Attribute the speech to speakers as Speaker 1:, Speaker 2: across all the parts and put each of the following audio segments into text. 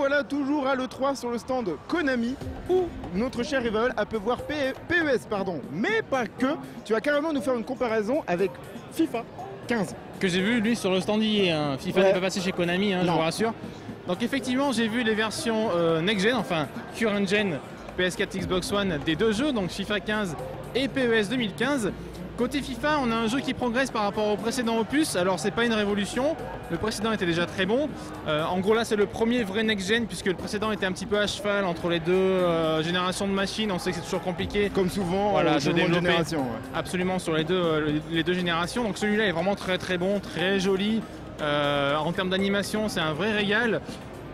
Speaker 1: voilà toujours à l'E3 sur le stand Konami où notre cher rival a pu voir PES, pardon, mais pas que. Tu vas carrément nous faire une comparaison avec FIFA 15.
Speaker 2: Que j'ai vu lui sur le stand hier, hein. FIFA n'est pas passé chez Konami, hein, je vous rassure. Donc effectivement j'ai vu les versions next-gen, enfin current-gen, PS4, Xbox One des deux jeux, donc FIFA 15 et PES 2015. Côté FIFA, on a un jeu qui progresse par rapport au précédent opus. Alors c'est pas une révolution, le précédent était déjà très bon. En gros là c'est le premier vrai next-gen puisque le précédent était un petit peu à cheval entre les deux générations de machines. On sait que c'est toujours compliqué.
Speaker 1: Comme souvent,
Speaker 2: voilà,
Speaker 1: de développer
Speaker 2: absolument sur les deux générations. Donc celui-là est vraiment très très bon, très joli. En termes d'animation, c'est un vrai régal.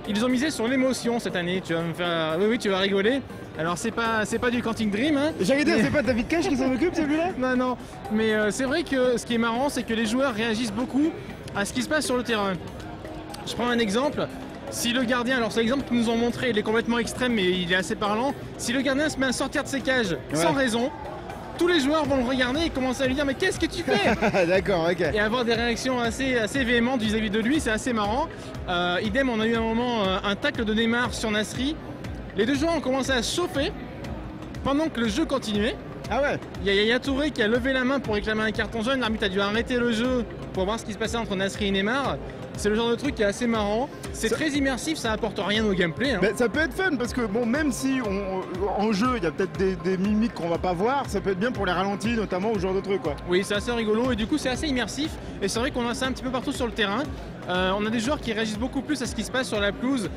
Speaker 2: Ils ont misé sur l'émotion cette année. Tu vas me faire, oui tu vas rigoler. Alors c'est pas du Quantic Dream, hein.
Speaker 1: J'allais dire, c'est pas David Cage qui s'en occupe celui-là?
Speaker 2: Non, mais c'est vrai que ce qui est marrant, c'est que les joueurs réagissent beaucoup à ce qui se passe sur le terrain. Je prends un exemple. Si le gardien, alors c'est l'exemple qu'ils nous ont montré, il est complètement extrême mais il est assez parlant. Si le gardien se met à sortir de ses cages sans raison, tous les joueurs vont le regarder et commencer à lui dire mais qu'est-ce que tu fais?
Speaker 1: D'accord, ok.
Speaker 2: Et avoir des réactions assez véhémentes vis-à-vis de lui, c'est assez marrant. Idem, on a eu un moment un tacle de Neymar sur Nasri. Les deux joueurs ont commencé à se chauffer pendant que le jeu continuait.
Speaker 1: Ah ouais.
Speaker 2: Il y a Yaya Touré qui a levé la main pour réclamer un carton jaune. L'arbitre a dû arrêter le jeu pour voir ce qui se passait entre Nasri et Neymar. C'est le genre de truc qui est assez marrant. C'est très immersif, ça apporte rien au gameplay. Hein.
Speaker 1: Ça peut être fun parce que bon, même si en jeu il y a peut-être des mimiques qu'on va pas voir, ça peut être bien pour les ralentis notamment ou ce genre de trucs quoi.
Speaker 2: Oui, c'est assez rigolo et du coup c'est assez immersif. Et c'est vrai qu'on a ça un petit peu partout sur le terrain. On a des joueurs qui réagissent beaucoup plus à ce qui se passe sur la pelouse,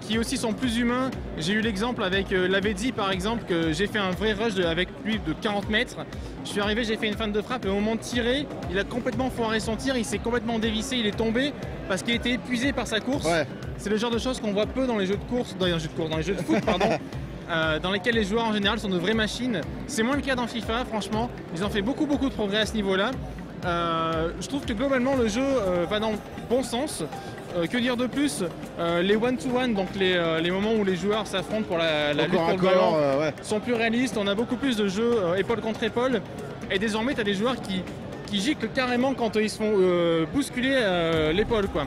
Speaker 2: qui aussi sont plus humains. J'ai eu l'exemple avec Lavezzi par exemple, que j'ai fait un vrai rush avec lui de 40 mètres. Je suis arrivé, j'ai fait une feinte de frappe et au moment de tirer, il a complètement foiré son tir, il s'est complètement dévissé, il est tombé parce qu'il était épuisé par sa course. Ouais. C'est le genre de choses qu'on voit peu dans les jeux de course, dans les jeux de foot, pardon. Dans lesquels les joueurs en général sont de vraies machines. C'est moins le cas dans FIFA, franchement. Ils ont fait beaucoup de progrès à ce niveau-là. Je trouve que globalement le jeu va dans le bon sens. Que dire de plus? Les one-to-one, donc les moments où les joueurs s'affrontent pour la lutte pour le ballon, sont plus réalistes. On a beaucoup plus de jeux épaule contre épaule. Et désormais, tu as des joueurs qui giclent carrément quand ils se font bousculer l'épaule, quoi.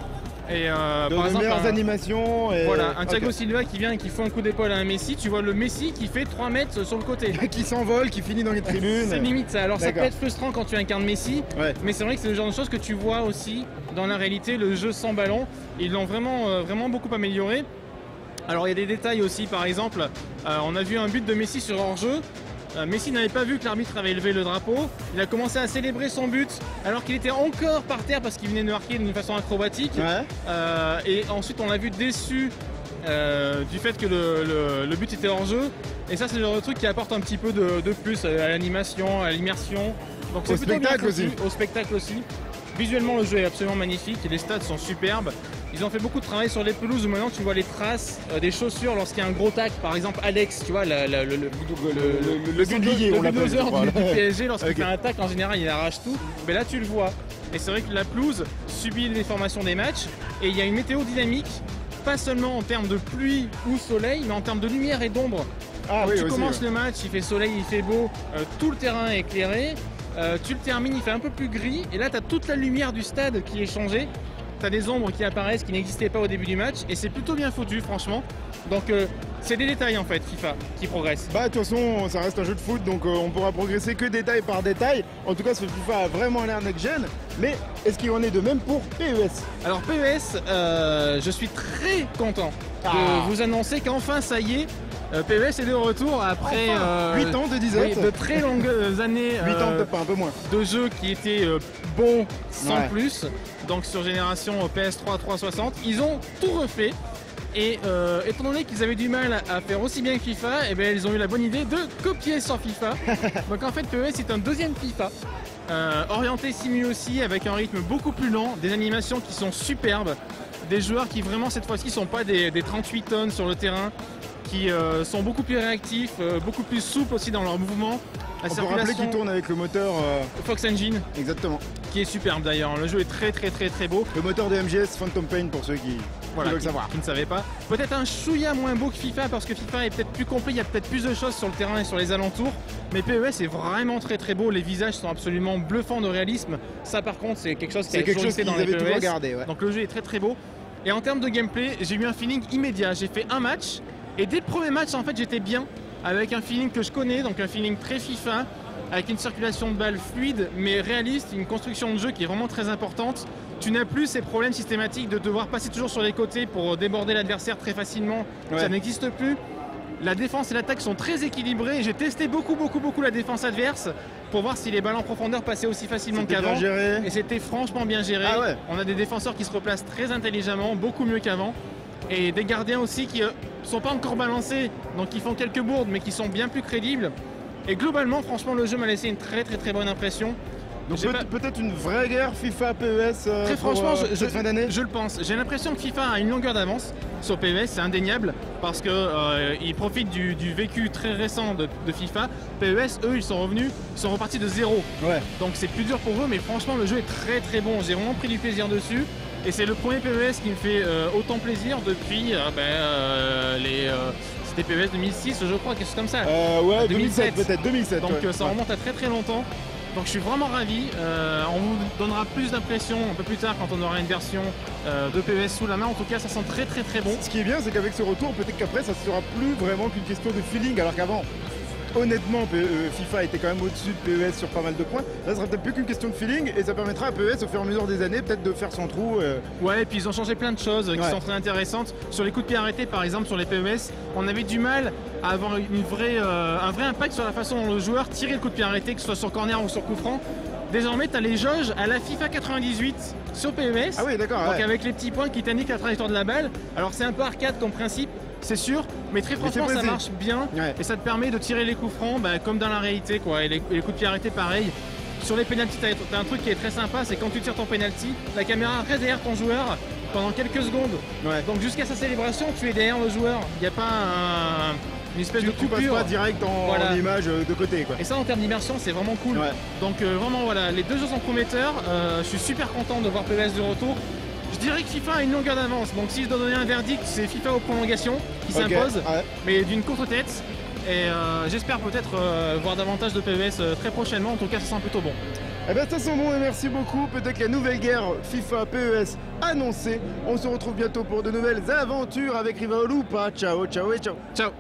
Speaker 2: Et
Speaker 1: par exemple, meilleures animations. Et...
Speaker 2: Voilà, un Thiago Silva qui vient et qui fout un coup d'épaule à un Messi, tu vois le Messi qui fait 3 mètres sur le côté.
Speaker 1: Qui s'envole, qui finit dans les tribunes.
Speaker 2: C'est limite ça. Alors ça peut être frustrant quand tu incarnes Messi, mais c'est vrai que c'est le genre de choses que tu vois aussi dans la réalité, le jeu sans ballon. Ils l'ont vraiment beaucoup amélioré. Alors il y a des détails aussi, par exemple, on a vu un but de Messi sur hors-jeu. Messi n'avait pas vu que l'arbitre avait levé le drapeau. Il a commencé à célébrer son but alors qu'il était encore par terre parce qu'il venait de marquer d'une façon acrobatique. Et ensuite on l'a vu déçu du fait que le but était hors jeu. Et ça c'est le genre de truc qui apporte un petit peu de plus à l'animation, à l'immersion. Donc
Speaker 1: au spectacle aussi.
Speaker 2: Au spectacle aussi. Visuellement le jeu est absolument magnifique et les stats sont superbes. Ils ont fait beaucoup de travail sur les pelouses où maintenant tu vois les traces des chaussures lorsqu'il y a un gros tac. Par exemple Alex, tu vois, le bulldozer du PSG, lorsqu'il fait un tac en général il arrache tout. Mais là tu le vois. Et c'est vrai que la pelouse subit les formations des matchs et il y a une météo dynamique, pas seulement en termes de pluie ou soleil, mais en termes de lumière et d'ombre. Tu commences le match, il fait soleil, il fait beau, tout le terrain est éclairé. Tu le termines, il fait un peu plus gris et là tu as toute la lumière du stade qui est changée. Tu as des ombres qui apparaissent qui n'existaient pas au début du match et c'est plutôt bien foutu franchement. Donc c'est des détails en fait FIFA qui progressent.
Speaker 1: Bah de toute façon ça reste un jeu de foot donc on pourra progresser que détail par détail. En tout cas ce FIFA a vraiment l'air next-gen. Mais est-ce qu'il en est de même pour PES?
Speaker 2: Alors PES, je suis très content de vous annoncer qu'enfin ça y est, PES est de retour après
Speaker 1: 8 ans de disette.
Speaker 2: De très longues années
Speaker 1: 8 ans peut-être pas un peu moins
Speaker 2: de jeux qui étaient bons sans plus. Donc sur génération PS3 360, ils ont tout refait. Et étant donné qu'ils avaient du mal à faire aussi bien que FIFA, et ils ont eu la bonne idée de copier sur FIFA. Donc en fait PES est un deuxième FIFA. Orienté simu aussi, avec un rythme beaucoup plus lent, des animations qui sont superbes, des joueurs qui vraiment cette fois-ci sont pas des 38 tonnes sur le terrain, qui sont beaucoup plus réactifs, beaucoup plus souples aussi dans leurs mouvements.
Speaker 1: On peut rappeler qu'ils tournent avec le moteur
Speaker 2: Fox Engine.
Speaker 1: Exactement.
Speaker 2: Qui est superbe d'ailleurs, le jeu est très beau.
Speaker 1: Le moteur de MGS Phantom Pain pour ceux qui veulent savoir.
Speaker 2: Qui ne savaient pas. Peut-être un chouïa moins beau que FIFA parce que FIFA est peut-être plus complet, il y a peut-être plus de choses sur le terrain et sur les alentours. Mais PES est vraiment très beau, les visages sont absolument bluffants de réalisme. Ça par contre c'est quelque chose qui a toujours été dans les PES.
Speaker 1: Regardé,
Speaker 2: Donc le jeu est très beau. Et en termes de gameplay, j'ai eu un feeling immédiat. J'ai fait un match et dès le premier match, en fait, j'étais bien avec un feeling que je connais, donc un feeling très FIFA, avec une circulation de balles fluide mais réaliste, une construction de jeu qui est vraiment très importante. Tu n'as plus ces problèmes systématiques de devoir passer toujours sur les côtés pour déborder l'adversaire très facilement. Ouais. Ça n'existe plus. La défense et l'attaque sont très équilibrées. J'ai testé beaucoup la défense adverse pour voir si les balles en profondeur passaient aussi facilement qu'avant. Et c'était franchement bien géré. Ah ouais. On a des défenseurs qui se replacent très intelligemment, beaucoup mieux qu'avant. Et des gardiens aussi qui ne sont pas encore balancés, donc qui font quelques bourdes mais qui sont bien plus crédibles. Et globalement, franchement, le jeu m'a laissé une très bonne impression.
Speaker 1: Donc peut-être une vraie guerre FIFA PES
Speaker 2: très franchement,
Speaker 1: cette fin d'année.
Speaker 2: Je le pense. J'ai l'impression que FIFA a une longueur d'avance sur PES, c'est indéniable, parce qu'ils profitent du vécu très récent de FIFA. PES, eux, ils sont repartis de zéro. Ouais. Donc c'est plus dur pour eux, mais franchement, le jeu est très bon. J'ai vraiment pris du plaisir dessus. Et c'est le premier PES qui me fait autant plaisir depuis c'était PES 2006, je crois, quelque chose comme ça.
Speaker 1: Ouais, 2007 peut-être, 2007.
Speaker 2: Donc ça remonte à très longtemps. Donc je suis vraiment ravi. On vous donnera plus d'impressions un peu plus tard quand on aura une version de PES sous la main. En tout cas, ça sent très bon.
Speaker 1: Ce qui est bien, c'est qu'avec ce retour, peut-être qu'après, ça sera plus vraiment qu'une question de feeling, alors qu'avant, honnêtement, FIFA était quand même au-dessus de PES sur pas mal de points. Là, ce sera peut-être plus qu'une question de feeling et ça permettra à PES au fur et à mesure des années peut-être de faire son trou.
Speaker 2: Ouais, et puis ils ont changé plein de choses qui sont très intéressantes. Sur les coups de pied arrêtés, par exemple, sur les PES, on avait du mal à avoir un vrai impact sur la façon dont le joueur tirait le coup de pied arrêté, que ce soit sur corner ou sur coup franc. Désormais, tu as les jauges à la FIFA 98 sur PES.
Speaker 1: Ah oui, d'accord.
Speaker 2: Donc avec les petits points qui t'indiquent la trajectoire de la balle. Alors c'est un peu arcade comme principe, c'est sûr, mais très franchement ça marche bien et ça te permet de tirer les coups francs comme dans la réalité quoi. Et les coups de pied arrêtés pareil. Sur les pénaltys, t'as un truc qui est très sympa, c'est quand tu tires ton pénalty, la caméra reste derrière ton joueur pendant quelques secondes. Ouais. Donc jusqu'à sa célébration, tu es derrière le joueur. Il n'y a pas une espèce de coupure.
Speaker 1: Tu passes pas direct en image de côté quoi.
Speaker 2: Et ça en termes d'immersion c'est vraiment cool. Ouais. Donc vraiment voilà, les deux jeux sont prometteurs. Je suis super content de voir PES de retour. Je dirais que FIFA a une longueur d'avance, donc si je dois donner un verdict, c'est FIFA aux prolongations qui s'impose, mais d'une courte tête. Et j'espère peut-être voir davantage de PES très prochainement, en tout cas ça sent plutôt bon.
Speaker 1: Eh bien ça sent bon et merci beaucoup, peut-être la nouvelle guerre FIFA PES annoncée. On se retrouve bientôt pour de nouvelles aventures avec Rival ou pas. Ciao et ciao.
Speaker 2: Ciao.